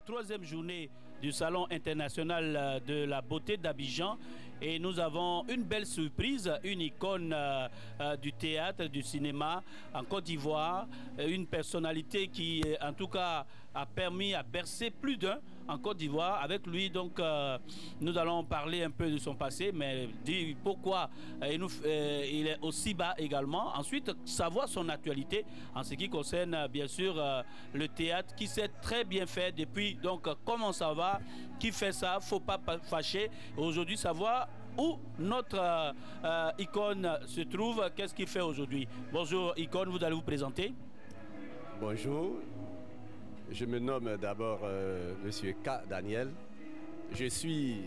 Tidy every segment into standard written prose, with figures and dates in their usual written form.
Troisième journée du Salon international de la beauté d'Abidjan et nous avons une belle surprise, une icône du théâtre, du cinéma en Côte d'Ivoire, une personnalité qui en tout cas a permis à bercer plus d'un en Côte d'Ivoire. Avec lui donc nous allons parler un peu de son passé, mais dire pourquoi il est aussi bas également. Ensuite savoir son actualité en ce qui concerne bien sûr le théâtre qui s'est très bien fait depuis. Donc comment ça va, qui fait ça, faut pas fâcher. Aujourd'hui savoir où notre icône se trouve, qu'est-ce qu'il fait aujourd'hui. Bonjour icône, vous allez vous présenter. Bonjour, je me nomme d'abord Monsieur K. Daniel. Je suis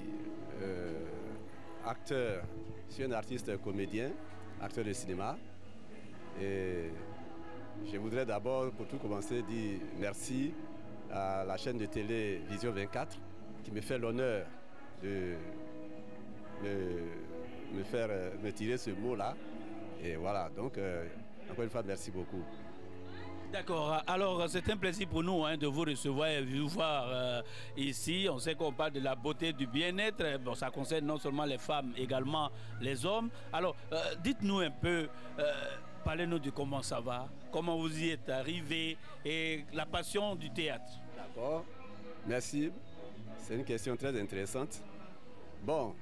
acteur, je suis un artiste comédien, acteur de cinéma. Et je voudrais d'abord, pour tout commencer, dire merci à la chaîne de télé Vision 24 qui me fait l'honneur de me tirer ce mot-là. Et voilà, donc encore une fois, merci beaucoup. D'accord, alors c'est un plaisir pour nous de vous recevoir et de vous voir ici. On sait qu'on parle de la beauté, du bien-être. Bon, ça concerne non seulement les femmes, également les hommes. Alors, dites-nous un peu, parlez-nous de comment ça va, comment vous y êtes arrivé et la passion du théâtre. D'accord, merci. C'est une question très intéressante. Bon,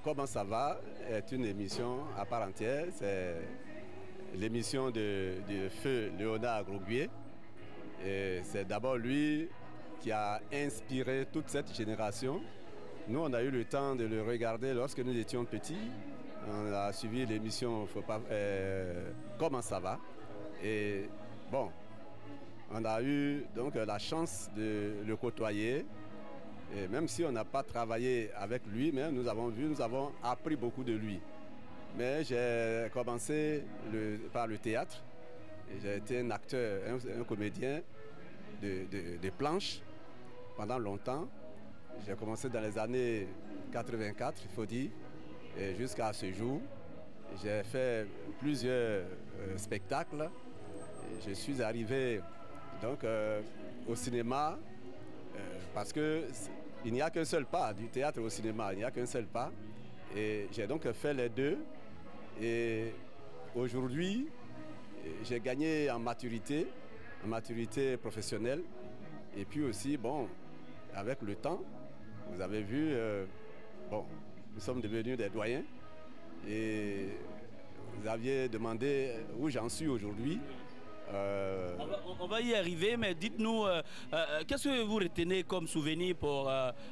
comment ça va est une émission à part entière. C'est l'émission de feu Léonard Grosguier. C'est d'abord lui qui a inspiré toute cette génération. Nous, on a eu le temps de le regarder lorsque nous étions petits. On a suivi l'émission Comment ça va. Et bon, on a eu donc la chance de le côtoyer. Et même si on n'a pas travaillé avec lui, mais nous avons appris beaucoup de lui. Mais j'ai commencé par le théâtre. J'ai été un acteur, un comédien de planche pendant longtemps. J'ai commencé dans les années 84, il faut dire, et jusqu'à ce jour. J'ai fait plusieurs spectacles. Et je suis arrivé donc, au cinéma parce qu'il n'y a qu'un seul pas, du théâtre au cinéma, il n'y a qu'un seul pas. Et j'ai donc fait les deux. Et aujourd'hui, j'ai gagné en maturité professionnelle. Et puis aussi, bon, avec le temps, vous avez vu, bon, nous sommes devenus des doyens. Et vous aviez demandé où j'en suis aujourd'hui. On va y arriver, mais dites-nous, qu'est-ce que vous retenez comme souvenir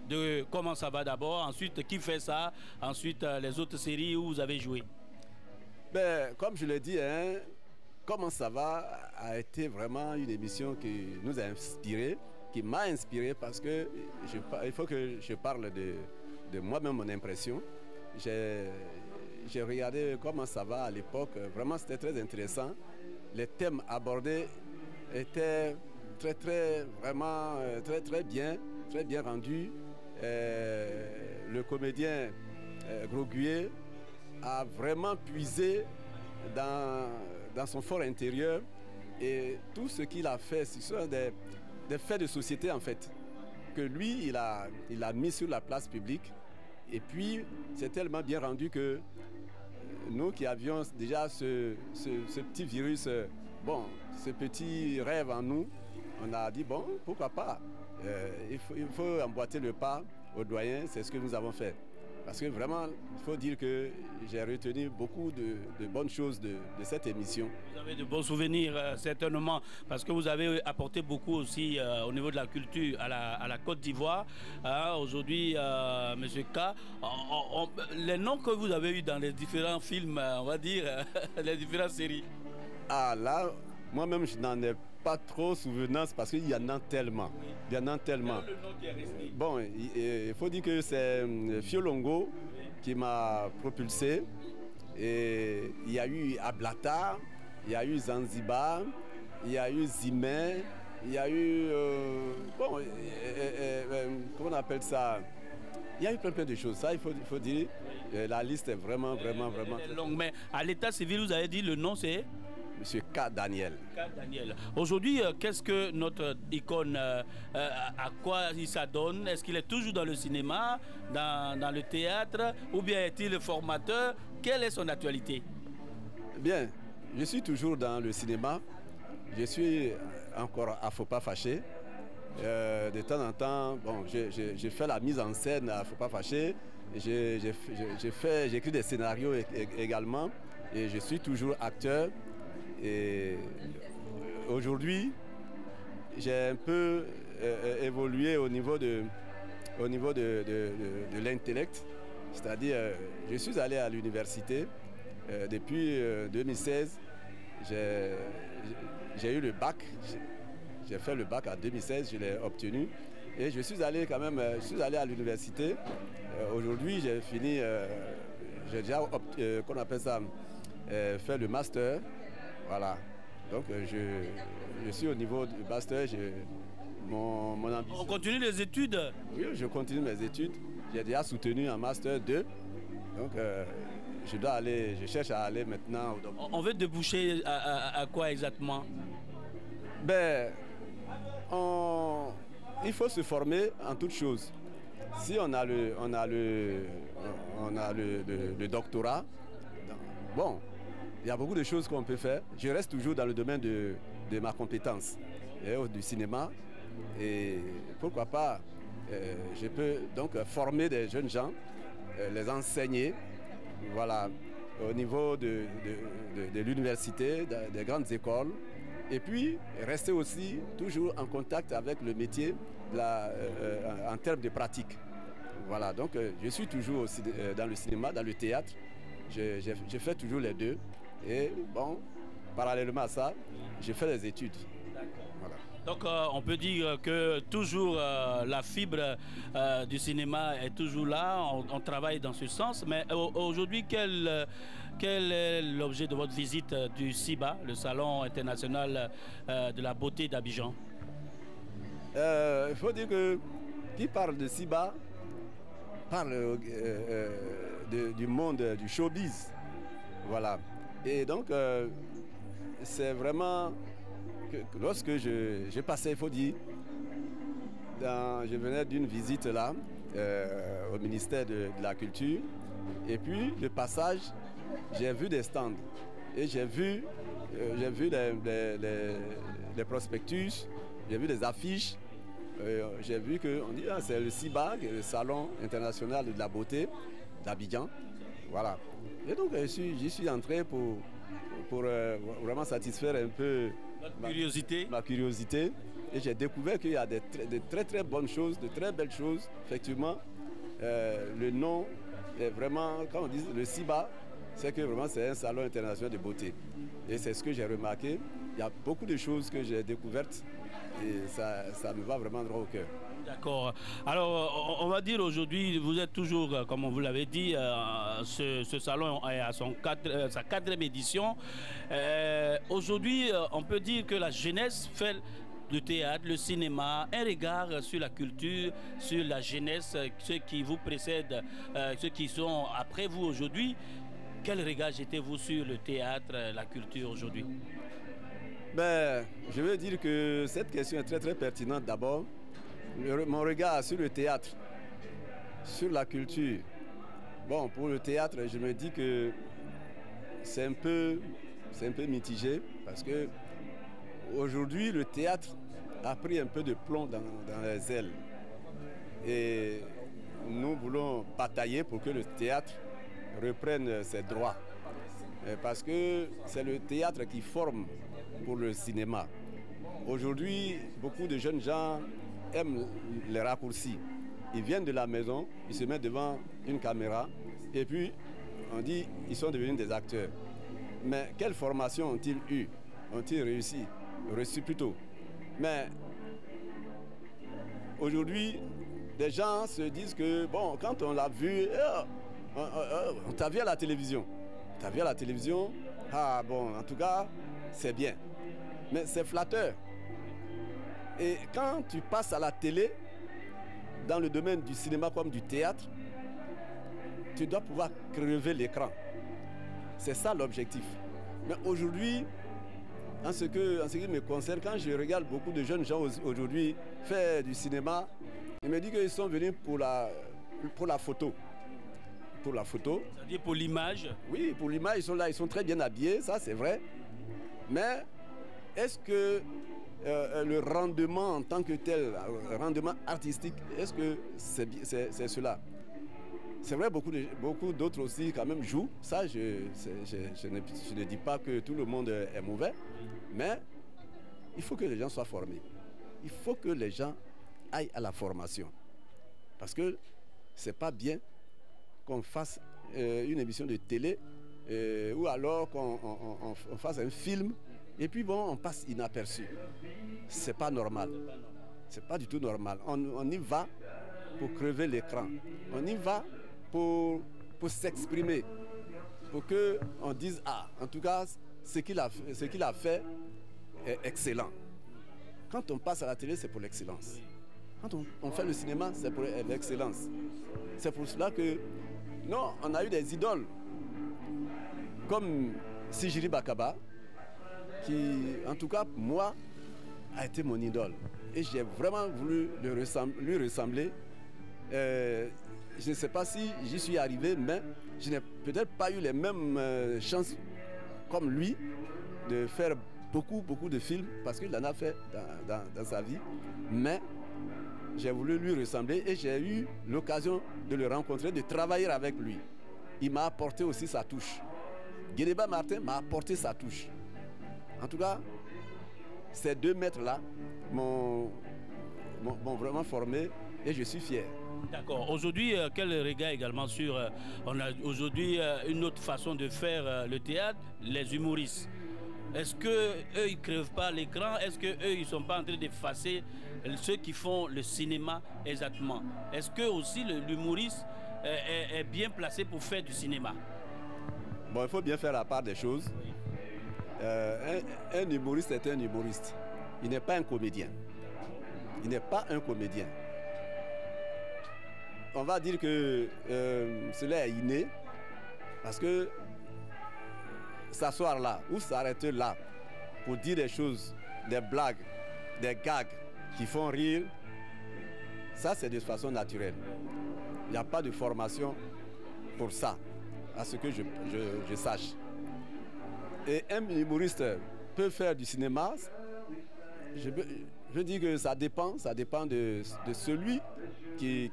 de comment ça va d'abord, ensuite qui fait ça, ensuite les autres séries où vous avez joué? Ben, comme je l'ai dit, Comment ça va a été vraiment une émission qui nous a inspiré, qui m'a inspiré parce que il faut que je parle de moi-même, mon impression. J'ai regardé Comment ça va à l'époque, vraiment c'était très intéressant. Les thèmes abordés étaient vraiment très bien rendus. Le comédien Grosguier a vraiment puisé dans son fort intérieur et tout ce qu'il a fait, ce sont des faits de société en fait, que lui il a mis sur la place publique et puis c'est tellement bien rendu que nous qui avions déjà ce petit virus, bon, ce petit rêve en nous, on a dit bon, pourquoi pas, il faut emboîter le pas aux doyens, c'est ce que nous avons fait. Parce que vraiment, il faut dire que j'ai retenu beaucoup de bonnes choses de cette émission. Vous avez de bons souvenirs, certainement, parce que vous avez apporté beaucoup aussi au niveau de la culture à la Côte d'Ivoire. Aujourd'hui, M. K, les noms que vous avez eus dans les différents films, on va dire, les différentes séries. Ah là, moi-même, je n'en ai pas trop souvenance parce qu'il y en a tellement. Oui. Il y en a tellement. Quel est le nom qui est resté? Bon, il faut dire que c'est Fiolongo qui m'a propulsé. Et il y a eu Ablata, il y a eu Zanzibar, il y a eu Zimé, il y a eu... bon, comment on appelle ça? Il y a eu plein de choses. Ça, il faut dire. La liste est vraiment... longue. Mais à l'état civil, vous avez dit le nom, c'est... Monsieur K. K. Daniel. Daniel. Aujourd'hui, qu'est-ce que notre icône, à quoi il s'adonne? Est-ce qu'il est toujours dans le cinéma, dans le théâtre, ou bien est-il formateur? Quelle est son actualité? Bien, je suis toujours dans le cinéma. Je suis encore à Faut pas fâcher. De temps en temps, bon, j'ai fait la mise en scène à Faut pas fâcher. J'écris des scénarios également. Et je suis toujours acteur. Et aujourd'hui, j'ai un peu évolué au niveau de l'intellect. C'est-à-dire, je suis allé à l'université. Depuis 2016, j'ai eu le bac. J'ai fait le bac en 2016, je l'ai obtenu. Et je suis allé quand même, à l'université. Aujourd'hui, j'ai fini, j'ai déjà, qu'on appelle ça, fait le master. Voilà. Donc, je suis au niveau du master. Mon ambition. On continue les études? Oui, je continue mes études. J'ai déjà soutenu un master 2. Donc, je cherche à aller maintenant au doctorat. On veut déboucher à quoi exactement? Ben, il faut se former en toutes choses. Si on a le doctorat, bon, il y a beaucoup de choses qu'on peut faire. Je reste toujours dans le domaine de ma compétence, du cinéma. Et pourquoi pas, je peux donc former des jeunes gens, les enseigner, voilà, au niveau de l'université, des grandes écoles. Et puis, rester aussi toujours en contact avec le métier en termes de pratique. Voilà, donc je suis toujours aussi dans le cinéma, dans le théâtre. Je fais toujours les deux. Et bon, parallèlement à ça, je fais des études. Voilà. Donc on peut dire que toujours la fibre du cinéma est toujours là, on travaille dans ce sens. Mais aujourd'hui, quel est l'objet de votre visite du SIBA, le Salon international de la beauté d'Abidjan? Il faut dire que qui parle de SIBA parle du monde du showbiz. Voilà. Et donc, c'est vraiment que lorsque j'ai passé, il faut dire, je venais d'une visite là, au ministère de la Culture. Et puis, de passage, j'ai vu des stands. Et j'ai vu des prospectus, j'ai vu des affiches. J'ai vu qu'on dit c'est le SIBA, le Salon international de la beauté d'Abidjan. Voilà. Et donc j'y suis entré pour vraiment satisfaire un peu ma curiosité. Et j'ai découvert qu'il y a de très très bonnes choses, de très belles choses. Effectivement, le nom est vraiment, quand on dit le SIBA, c'est que vraiment c'est un salon international de beauté. Et c'est ce que j'ai remarqué. Il y a beaucoup de choses que j'ai découvertes. Et ça me va vraiment droit au cœur. D'accord. Alors, on va dire aujourd'hui, vous êtes toujours, comme on vous l'avait dit, ce salon est à sa 4e édition. Aujourd'hui, on peut dire que la jeunesse fait le théâtre, le cinéma, un regard sur la culture, sur la jeunesse, ceux qui vous précèdent, ceux qui sont après vous aujourd'hui. Quel regard jetez-vous sur le théâtre, la culture aujourd'hui? Ben, je veux dire que cette question est très très pertinente d'abord. Mon regard sur le théâtre, sur la culture. Bon, pour le théâtre, je me dis que c'est un peu mitigé parce que aujourd'hui, le théâtre a pris un peu de plomb dans les ailes. Et nous voulons batailler pour que le théâtre reprenne ses droits. Parce que c'est le théâtre qui forme pour le cinéma. Aujourd'hui, beaucoup de jeunes gens aiment les raccourcis. Ils viennent de la maison, ils se mettent devant une caméra et puis on dit ils sont devenus des acteurs. Mais quelle formation ont-ils eu? Ont-ils reçu plutôt? Mais aujourd'hui, des gens se disent que bon, quand on l'a vu, on t'a vu à la télévision. T'as vu à la télévision, ah bon, en tout cas, c'est bien. Mais c'est flatteur. Et quand tu passes à la télé, dans le domaine du cinéma comme du théâtre, tu dois pouvoir crever l'écran. C'est ça l'objectif. Mais aujourd'hui, en ce qui me concerne, quand je regarde beaucoup de jeunes gens aujourd'hui faire du cinéma, ils me disent qu'ils sont venus pour la photo. Pour la photo. C'est-à-dire pour l'image? Oui, pour l'image, ils sont là, ils sont très bien habillés, ça c'est vrai. Mais est-ce que le rendement en tant que tel, rendement artistique, est-ce que c'est cela? C'est vrai, beaucoup d'autres aussi quand même jouent. Ça, je ne dis pas que tout le monde est mauvais, mais il faut que les gens soient formés. Il faut que les gens aillent à la formation. Parce que c'est pas bien qu'on fasse une émission de télé ou alors qu'on fasse un film et puis bon, on passe inaperçu. C'est pas normal. C'est pas du tout normal. On y va pour crever l'écran. On y va pour s'exprimer. Pour qu'on dise, ah, en tout cas, ce qu'il a fait est excellent. Quand on passe à la télé, c'est pour l'excellence. Quand on fait le cinéma, c'est pour l'excellence. C'est pour cela que, non, on a eu des idoles, comme Sijiri Bakaba, qui, en tout cas, moi, a été mon idole. Et j'ai vraiment voulu lui ressembler. Je ne sais pas si j'y suis arrivé, mais je n'ai peut-être pas eu les mêmes chances comme lui de faire beaucoup de films, parce qu'il en a fait dans sa vie. Mais j'ai voulu lui ressembler et j'ai eu l'occasion de le rencontrer, de travailler avec lui. Il m'a apporté aussi sa touche. Guédéba Martin m'a apporté sa touche. En tout cas, ces deux maîtres-là m'ont vraiment formé et je suis fier. D'accord. Aujourd'hui, quel regard également sur... on a aujourd'hui une autre façon de faire le théâtre, les humoristes. Est-ce qu'eux, ils ne crèvent pas l'écran? Est-ce qu'eux, ils ne sont pas en train d'effacer ceux qui font le cinéma exactement? Est-ce que aussi l'humoriste est bien placé pour faire du cinéma? Bon, il faut bien faire la part des choses. Un humoriste est un humoriste. Il n'est pas un comédien. Il n'est pas un comédien. On va dire que cela est inné parce que s'asseoir là ou s'arrêter là pour dire des choses, des blagues, des gags qui font rire, ça c'est de façon naturelle. Il n'y a pas de formation pour ça, à ce que je sache. Et un humoriste peut faire du cinéma, je dis que ça dépend de celui qui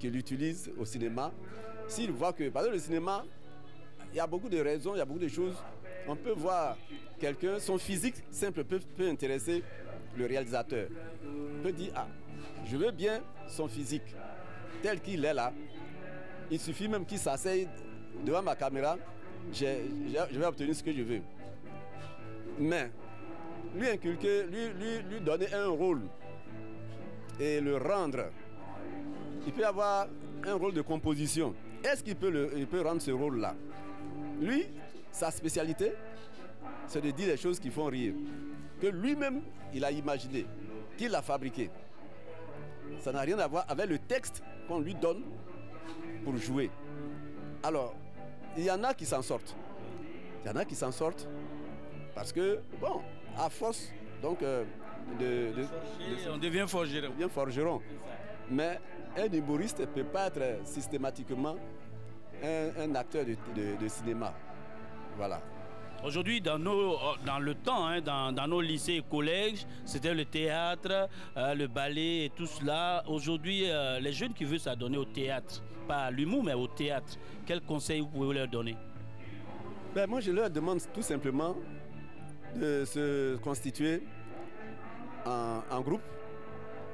l'utilise au cinéma. S'il voit que, par exemple, le cinéma, il y a beaucoup de raisons, il y a beaucoup de choses. On peut voir quelqu'un, son physique simple peut intéresser le réalisateur. Il peut dire, ah, je veux bien son physique tel qu'il est là. Il suffit même qu'il s'asseye devant ma caméra, je vais obtenir ce que je veux. Mais lui inculquer, lui donner un rôle et le rendre, il peut avoir un rôle de composition. Est-ce qu'il peut rendre ce rôle-là? Lui, sa spécialité, c'est de dire des choses qui font rire, que lui-même, il a imaginé, qu'il a fabriqué. Ça n'a rien à voir avec le texte qu'on lui donne pour jouer. Alors, il y en a qui s'en sortent. Il y en a qui s'en sortent parce que, bon, à force, donc, on devient forgeron. On devient forgeron. Mais un humoriste ne peut pas être systématiquement un acteur de cinéma. Voilà. Aujourd'hui, dans le temps, hein, dans nos lycées et collèges, c'était le théâtre, le ballet et tout cela. Aujourd'hui, les jeunes qui veulent s'adonner au théâtre, pas à l'humour, mais au théâtre, quels conseils vous pouvez leur donner? Ben, moi, je leur demande tout simplement de se constituer en groupe,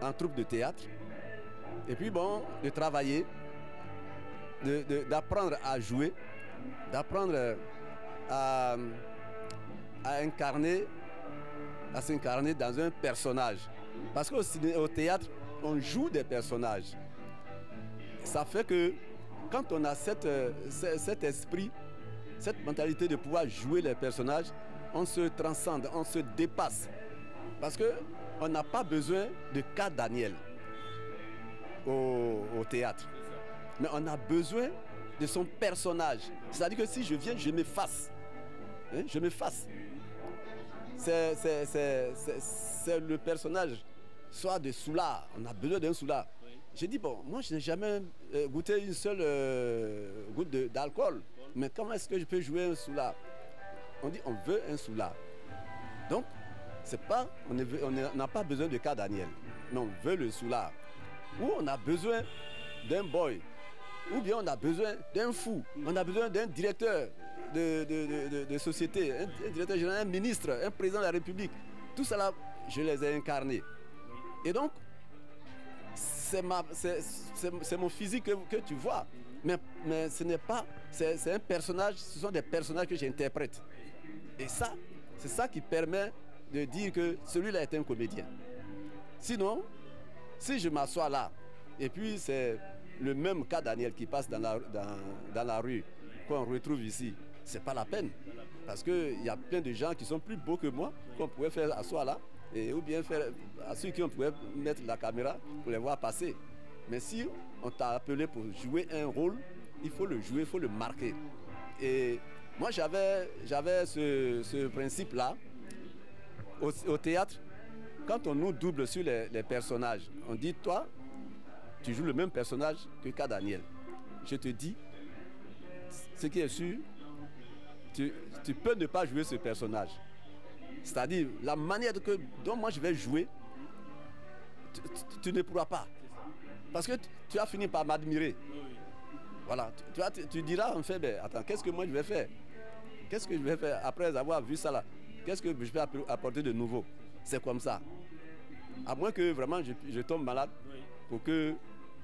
en troupe de théâtre, et puis bon, de travailler, d'apprendre à jouer, d'apprendre à s'incarner dans un personnage. Parce qu'au théâtre, on joue des personnages. Ça fait que quand on a cet esprit, cette mentalité de pouvoir jouer les personnages, on se transcende, on se dépasse. Parce qu'on n'a pas besoin de cas Daniel au théâtre. Mais on a besoin de son personnage. C'est-à-dire que si je viens, je m'efface. Hein, je m'efface. c'est le personnage, soit de Soula, on a besoin d'un Soula. Oui. J'ai dit, bon, moi je n'ai jamais goûté une seule goutte d'alcool, mais comment est-ce que je peux jouer un Soula? On dit, on veut un Soula. Donc, on n'a pas besoin de cas Daniel, mais on veut le Soula. Ou on a besoin d'un boy, ou bien on a besoin d'un fou, on a besoin d'un directeur de société, un directeur général, un ministre, un président de la République. Tout cela, je les ai incarnés. Et donc, c'est mon physique que tu vois. Mais ce n'est pas... C'est un personnage, ce sont des personnages que j'interprète. Et ça, c'est ça qui permet de dire que celui-là est un comédien. Sinon, si je m'assois là, et puis c'est le même cas Daniel qui passe dans la rue, qu'on retrouve ici, c'est pas la peine. Parce qu'il y a plein de gens qui sont plus beaux que moi, qu'on pourrait faire asseoir là, ou bien faire à ceux qui on pourrait mettre la caméra pour les voir passer. Mais si on t'a appelé pour jouer un rôle, il faut le jouer, il faut le marquer. Et moi j'avais ce principe-là au théâtre. Quand on nous double sur les personnages, on dit, toi, tu joues le même personnage que Daniel. Je te dis, ce qui est sûr, tu peux ne pas jouer ce personnage. C'est-à-dire, la manière dont moi je vais jouer, tu ne pourras pas. Parce que tu as fini par m'admirer. Voilà, tu diras en fait, ben, attends, qu'est-ce que moi je vais faire? Qu'est-ce que je vais faire après avoir vu ça là? Qu'est-ce que je vais apporter de nouveau? C'est comme ça. À moins que vraiment je tombe malade pour que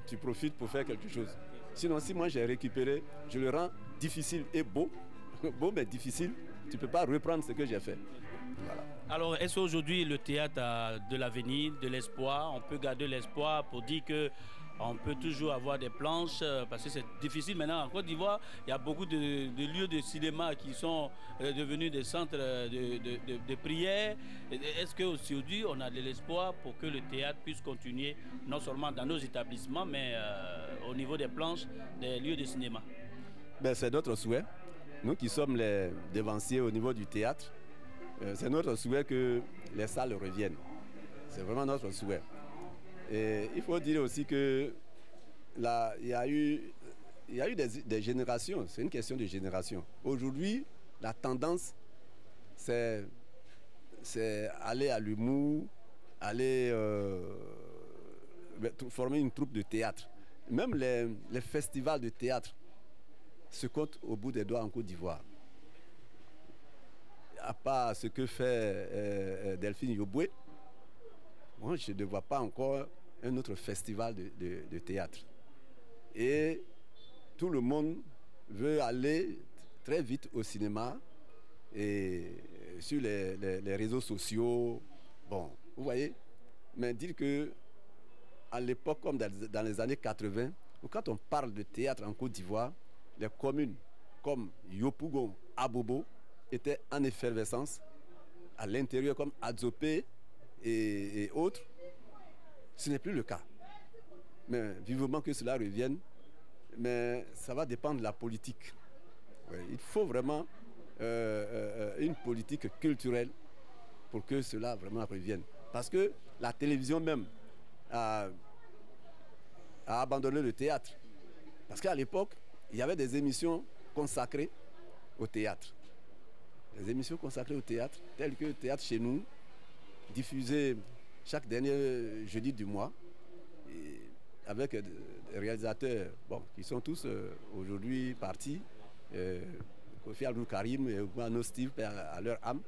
tu profites pour faire quelque chose. Sinon, si moi j'ai récupéré, je le rends difficile et beau. Beau mais difficile. Tu ne peux pas reprendre ce que j'ai fait. Voilà. Alors, est-ce qu'aujourd'hui le théâtre a de l'avenir, de l'espoir? On peut garder l'espoir pour dire que on peut toujours avoir des planches, parce que c'est difficile maintenant. En Côte d'Ivoire, il y a beaucoup de lieux de cinéma qui sont devenus des centres de prière. Est-ce qu'aujourd'hui, on a de l'espoir pour que le théâtre puisse continuer, non seulement dans nos établissements, mais au niveau des planches, des lieux de cinéma? Ben, c'est notre souhait. Nous qui sommes les devanciers au niveau du théâtre, c'est notre souhait que les salles reviennent. C'est vraiment notre souhait. Et il faut dire aussi que là, il y a eu des générations, c'est une question de génération. Aujourd'hui, la tendance, c'est aller à l'humour, aller former une troupe de théâtre. Même les festivals de théâtre se comptent au bout des doigts en Côte d'Ivoire. À part ce que fait Delphine Yoboué, moi, je ne vois pas encore un autre festival de théâtre. Et tout le monde veut aller très vite au cinéma et sur les réseaux sociaux. Bon, vous voyez, mais dire que à l'époque, comme dans les années 80, quand on parle de théâtre en Côte d'Ivoire, les communes comme Yopougon, Abobo étaient en effervescence. À l'intérieur, comme Adzopé et autres, ce n'est plus le cas. Mais vivement que cela revienne, mais ça va dépendre de la politique. Ouais, il faut vraiment une politique culturelle pour que cela vraiment revienne. Parce que la télévision même a abandonné le théâtre. Parce qu'à l'époque, il y avait des émissions consacrées au théâtre. Des émissions consacrées au théâtre, telles que Théâtre chez nous, diffusées chaque dernier jeudi du mois, et avec des réalisateurs qui sont tous aujourd'hui partis, Kofi Abdul Karim et Mano Steve à leur âme.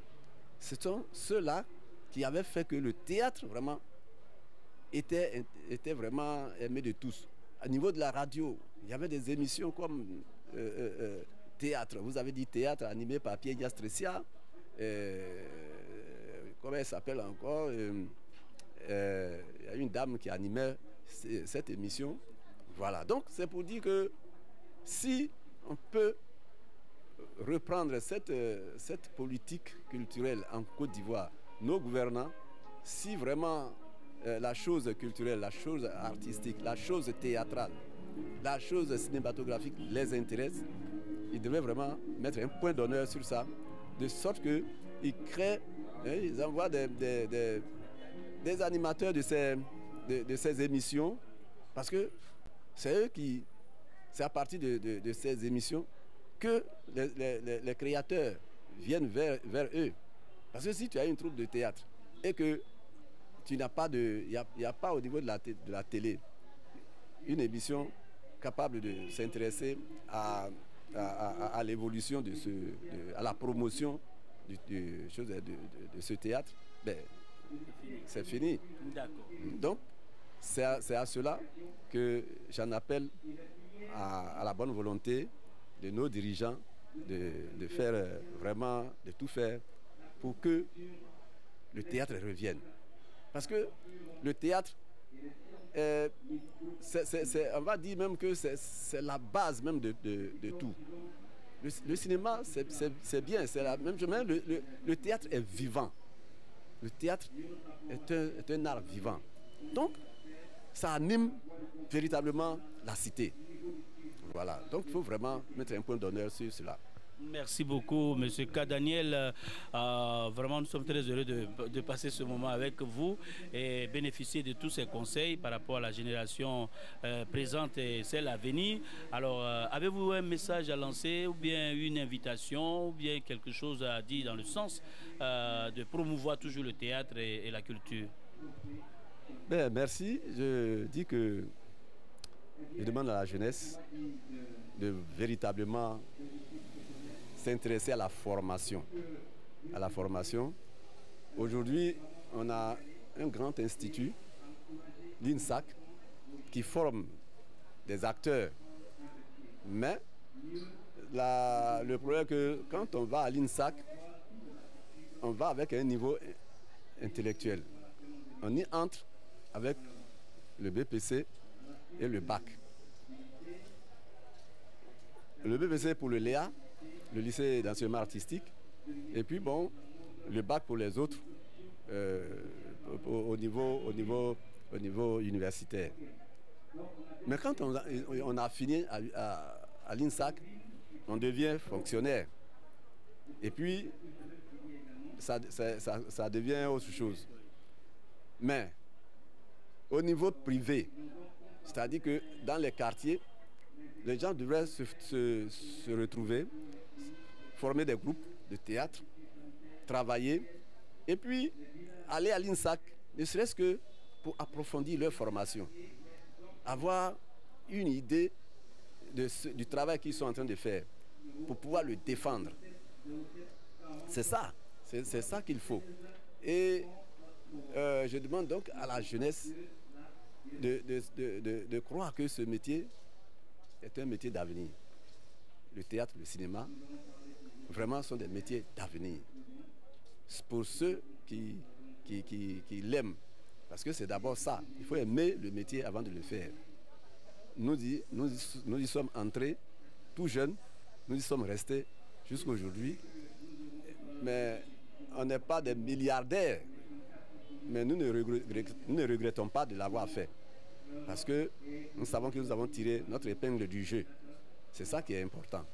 Ce sont ceux-là qui avaient fait que le théâtre vraiment était vraiment aimé de tous. Au niveau de la radio, il y avait des émissions comme théâtre. Vous avez dit théâtre animé par Pierre Yastresia. Comment elle s'appelle encore? Il y a une dame qui animait cette émission. Voilà. Donc c'est pour dire que si on peut reprendre cette politique culturelle en Côte d'Ivoire, nos gouvernants, si vraiment la chose culturelle, la chose artistique, la chose théâtrale, la chose cinématographique les intéresse, ils devaient vraiment mettre un point d'honneur sur ça, de sorte qu'ils créent Et ils envoient des animateurs de ces émissions, parce que c'est eux qui, c'est à partir de ces émissions que les créateurs viennent vers eux. Parce que si tu as une troupe de théâtre et que tu n'as pas il n'y a pas au niveau de la télé une émission capable de s'intéresser à l'évolution à la promotion de ce théâtre, ben, c'est fini. Donc, c'est à cela que j'en appelle à la bonne volonté de nos dirigeants de faire vraiment, de tout faire pour que le théâtre revienne. Parce que le théâtre, on va dire même que c'est la base même de tout. Le cinéma, c'est bien, c'est la même chose. Le théâtre est vivant. Le théâtre est un art vivant. Donc, ça anime véritablement la cité. Voilà. Donc, il faut vraiment mettre un point d'honneur sur cela. Merci beaucoup, M. K. Daniel. Vraiment, nous sommes très heureux de passer ce moment avec vous et bénéficier de tous ces conseils par rapport à la génération présente et celle à venir. Alors, avez-vous un message à lancer ou bien une invitation ou bien quelque chose à dire dans le sens de promouvoir toujours le théâtre et la culture? Ben, merci. Je dis que je demande à la jeunesse de véritablement s'intéresser à la formation. Aujourd'hui, on a un grand institut, l'INSAC, qui forme des acteurs. Mais le problème est que quand on va à l'INSAC, on va avec un niveau intellectuel. On y entre avec le BPC et le bac. Le BPC pour le LEA, le lycée d'enseignement artistique, et puis bon, le bac pour les autres au niveau universitaire. Mais quand on a fini à l'INSAC, on devient fonctionnaire. Et puis, ça devient autre chose. Mais au niveau privé, c'est-à-dire que dans les quartiers, les gens devraient se retrouver, former des groupes de théâtre, travailler, et puis aller à l'INSAC, ne serait-ce que pour approfondir leur formation, avoir une idée du travail qu'ils sont en train de faire, pour pouvoir le défendre. C'est ça qu'il faut. Et je demande donc à la jeunesse de croire que ce métier est un métier d'avenir. Le théâtre, le cinéma, vraiment sont des métiers d'avenir. Pour ceux qui l'aiment. Parce que c'est d'abord ça. Il faut aimer le métier avant de le faire. Nous y sommes entrés tout jeunes. Nous y sommes restés jusqu'à aujourd'hui. Mais on n'est pas des milliardaires. Mais nous ne regrettons pas de l'avoir fait. Parce que nous savons que nous avons tiré notre épingle du jeu. C'est ça qui est important.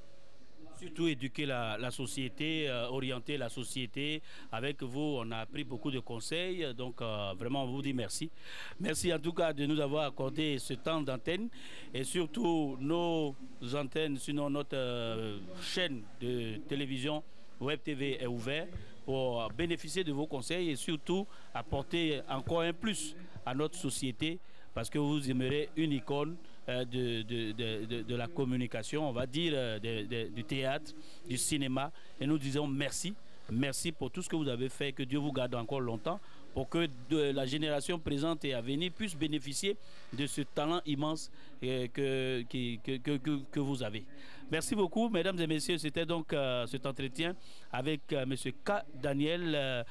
Surtout éduquer la société, orienter la société. Avec vous, on a appris beaucoup de conseils. Donc, vraiment, on vous dit merci. Merci en tout cas de nous avoir accordé ce temps d'antenne. Et surtout, nos antennes, sinon notre chaîne de télévision Web TV est ouverte pour bénéficier de vos conseils et surtout apporter encore un plus à notre société parce que vous aimerez une icône de la communication, on va dire, du théâtre, du cinéma. Et nous disons merci. Merci pour tout ce que vous avez fait. Que Dieu vous garde encore longtemps pour que la génération présente et à venir puisse bénéficier de ce talent immense que vous avez. Merci beaucoup, mesdames et messieurs. C'était donc cet entretien avec M. K. Daniel,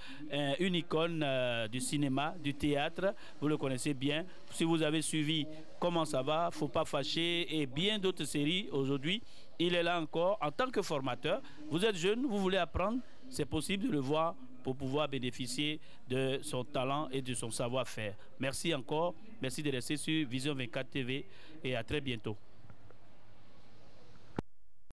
une icône du cinéma, du théâtre. Vous le connaissez bien. Si vous avez suivi Comment ça va, Faut pas fâcher et bien d'autres séries aujourd'hui, il est là encore en tant que formateur. Vous êtes jeune, vous voulez apprendre, c'est possible de le voir pour pouvoir bénéficier de son talent et de son savoir-faire. Merci encore. Merci de rester sur Vision 24 TV et à très bientôt.